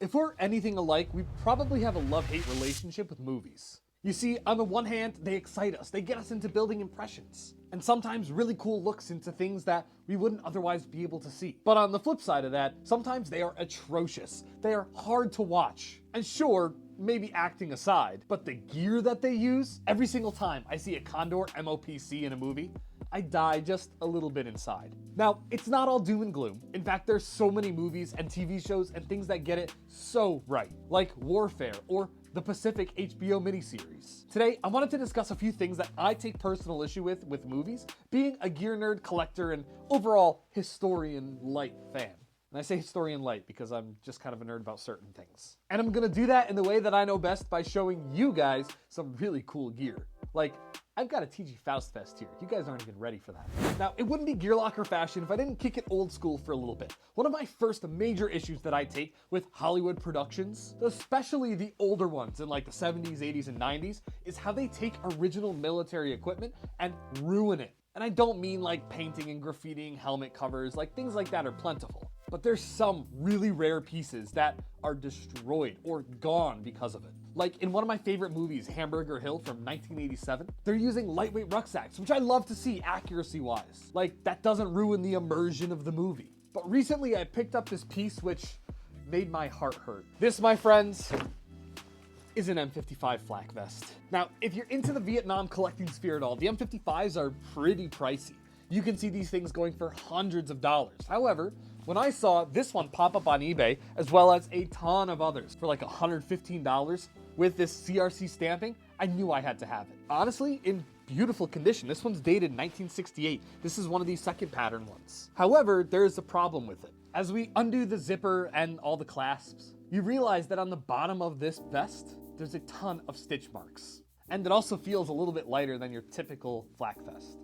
If we're anything alike, we probably have a love-hate relationship with movies. You see, on the one hand, they excite us, they get us into building impressions, and sometimes really cool looks into things that we wouldn't otherwise be able to see. But on the flip side of that, sometimes they are atrocious. They are hard to watch. And sure, maybe acting aside, but the gear that they use, every single time I see a Condor MOPC in a movie, I die just a little bit inside. Now, it's not all doom and gloom. In fact, there's so many movies and TV shows and things that get it so right, like Warfare or the Pacific HBO miniseries. Today, I wanted to discuss a few things that I take personal issue with movies, being a gear nerd, collector, and overall historian light fan. And I say historian light because I'm just kind of a nerd about certain things. And I'm gonna do that in the way that I know best by showing you guys some really cool gear. Like, I've got a TG Faust Fest here. You guys aren't even ready for that. Now, it wouldn't be Gear.Locker fashion if I didn't kick it old school for a little bit. One of my first major issues that I take with Hollywood productions, especially the older ones in like the 70s, 80s, and 90s, is how they take original military equipment and ruin it. And I don't mean like painting and graffitiing helmet covers, like things like that are plentiful. But there's some really rare pieces that are destroyed or gone because of it. Like in one of my favorite movies, Hamburger Hill from 1987, they're using lightweight rucksacks, which I love to see accuracy-wise. Like, that doesn't ruin the immersion of the movie. But recently I picked up this piece which made my heart hurt. This, my friends, is an M55 flak vest. Now, if you're into the Vietnam collecting sphere at all, the M55s are pretty pricey. You can see these things going for hundreds of dollars. However, when I saw this one pop up on eBay, as well as a ton of others for like $115 with this CRC stamping, I knew I had to have it. Honestly, in beautiful condition. This one's dated 1968. This is one of these second pattern ones. However, there is a problem with it. As we undo the zipper and all the clasps, you realize that on the bottom of this vest, there's a ton of stitch marks. And it also feels a little bit lighter than your typical flak vest.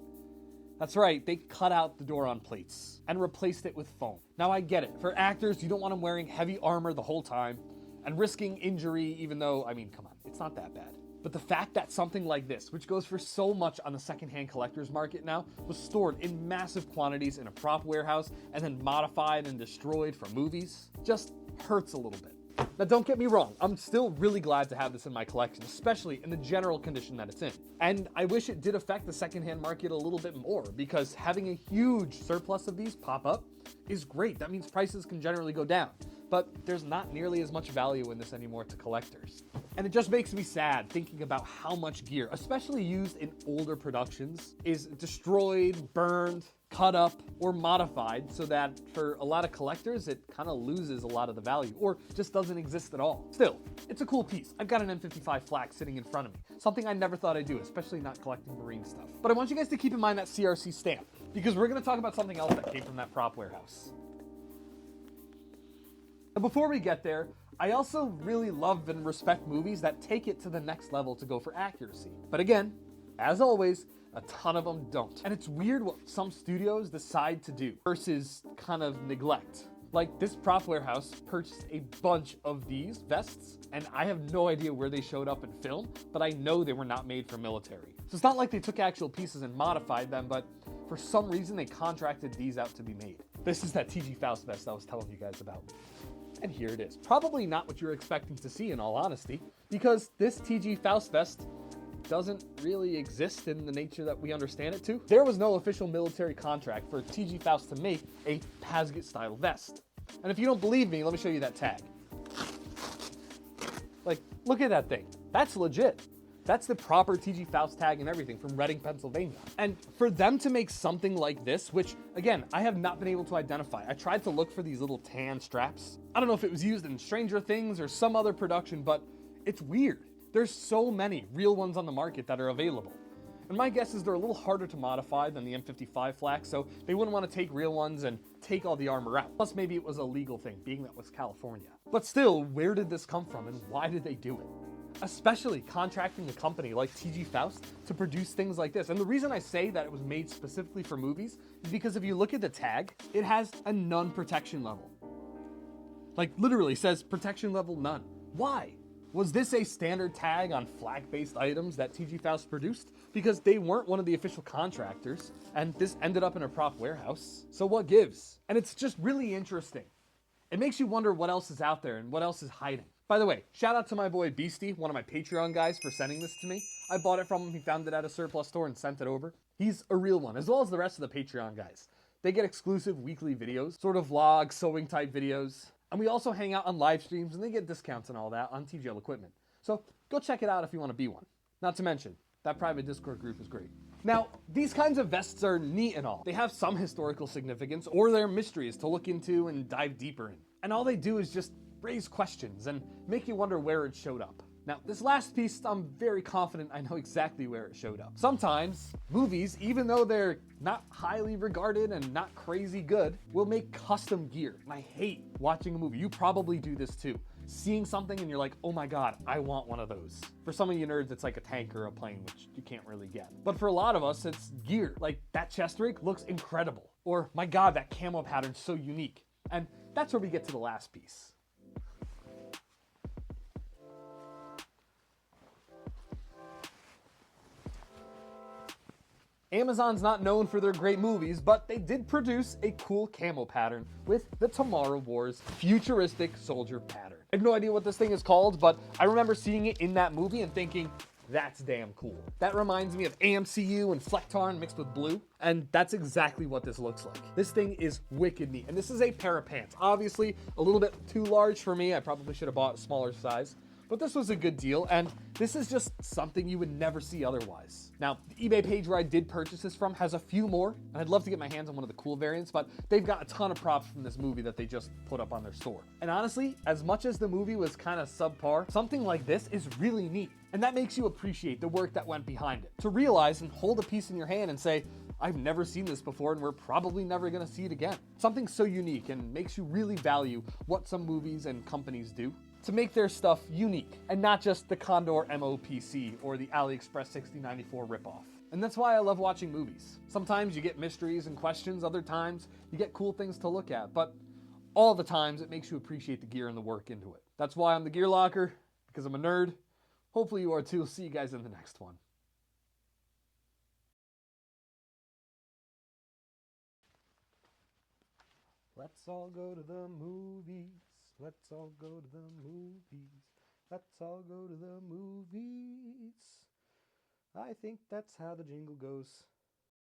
That's right, they cut out the door on plates and replaced it with foam. Now I get it, for actors, you don't want them wearing heavy armor the whole time and risking injury, even though, I mean, come on, it's not that bad. But the fact that something like this, which goes for so much on the secondhand collector's market now, was stored in massive quantities in a prop warehouse and then modified and destroyed for movies, just hurts a little bit. Now don't get me wrong, I'm still really glad to have this in my collection, especially in the general condition that it's in. And I wish it did affect the secondhand market a little bit more, because having a huge surplus of these pop up is great. That means prices can generally go down. But there's not nearly as much value in this anymore to collectors. And it just makes me sad thinking about how much gear, especially used in older productions, is destroyed, burned, cut up, or modified so that for a lot of collectors, it kind of loses a lot of the value or just doesn't exist at all. Still, it's a cool piece. I've got an M55 flak sitting in front of me, something I never thought I'd do, especially not collecting marine stuff. But I want you guys to keep in mind that CRC stamp, because we're going to talk about something else that came from that prop warehouse. And before we get there, I also really love and respect movies that take it to the next level to go for accuracy. But again, as always, a ton of them don't. And it's weird what some studios decide to do versus kind of neglect. Like this prop warehouse purchased a bunch of these vests, and I have no idea where they showed up in film, but I know they were not made for military. So it's not like they took actual pieces and modified them, but for some reason they contracted these out to be made. This is that TG Faust vest I was telling you guys about. And here it is. Probably not what you're expecting to see in all honesty, because this TG Faust vest doesn't really exist in the nature that we understand it to. There was no official military contract for TG Faust to make a Pasget style vest. And if you don't believe me, let me show you that tag. Like, look at that thing. That's legit. That's the proper TG Faust tag and everything from Reading, Pennsylvania. And for them to make something like this, which again, I have not been able to identify. I tried to look for these little tan straps. I don't know if it was used in Stranger Things or some other production, but it's weird. There's so many real ones on the market that are available. And my guess is they're a little harder to modify than the M55 flak, so they wouldn't want to take real ones and take all the armor out. Plus maybe it was a legal thing, being that was California. But still, where did this come from and why did they do it? Especially contracting a company like TG Faust to produce things like this. And the reason I say that it was made specifically for movies is because if you look at the tag, it has a none protection level. Like literally says protection level none. Why? Was this a standard tag on flag-based items that TG Faust produced? Because they weren't one of the official contractors, and this ended up in a prop warehouse. So what gives? And it's just really interesting. It makes you wonder what else is out there and what else is hiding. By the way, shout out to my boy Beastie, one of my Patreon guys, for sending this to me. I bought it from him, he found it at a surplus store and sent it over. He's a real one, as well as the rest of the Patreon guys. They get exclusive weekly videos, sort of vlog, sewing type videos. And we also hang out on live streams and they get discounts and all that on TGL equipment. So go check it out if you want to be one. Not to mention, that private Discord group is great. Now, these kinds of vests are neat and all. They have some historical significance or they're mysteries to look into and dive deeper in. And all they do is just raise questions and make you wonder where it showed up. Now, this last piece, I'm very confident I know exactly where it showed up. Sometimes, movies, even though they're not highly regarded and not crazy good, will make custom gear. And I hate watching a movie. You probably do this too. Seeing something and you're like, oh my god, I want one of those. For some of you nerds, it's like a tank or a plane, which you can't really get. But for a lot of us, it's gear. Like, that chest rig looks incredible. Or, my god, that camo pattern's so unique. And that's where we get to the last piece. Amazon's not known for their great movies, but they did produce a cool camo pattern with the Tomorrow War's futuristic soldier pattern. I have no idea what this thing is called, but I remember seeing it in that movie and thinking, that's damn cool. That reminds me of AMCU and Flecktarn mixed with blue, and that's exactly what this looks like. This thing is wicked neat, and this is a pair of pants. Obviously, a little bit too large for me. I probably should have bought a smaller size. But this was a good deal, and this is just something you would never see otherwise. Now, the eBay page where I did purchase this from has a few more, and I'd love to get my hands on one of the cool variants, but they've got a ton of props from this movie that they just put up on their store. And honestly, as much as the movie was kind of subpar, something like this is really neat. And that makes you appreciate the work that went behind it. To realize and hold a piece in your hand and say, I've never seen this before and we're probably never gonna see it again. Something so unique and makes you really value what some movies and companies do to make their stuff unique and not just the Condor MOPC or the AliExpress 6094 ripoff. And that's why I love watching movies. Sometimes you get mysteries and questions, other times you get cool things to look at, but all the times it makes you appreciate the gear and the work into it. That's why I'm the Gear Locker, because I'm a nerd. Hopefully you are too. I'll see you guys in the next one. Let's all go to the movies. Let's all go to the movies. Let's all go to the movies. I think that's how the jingle goes.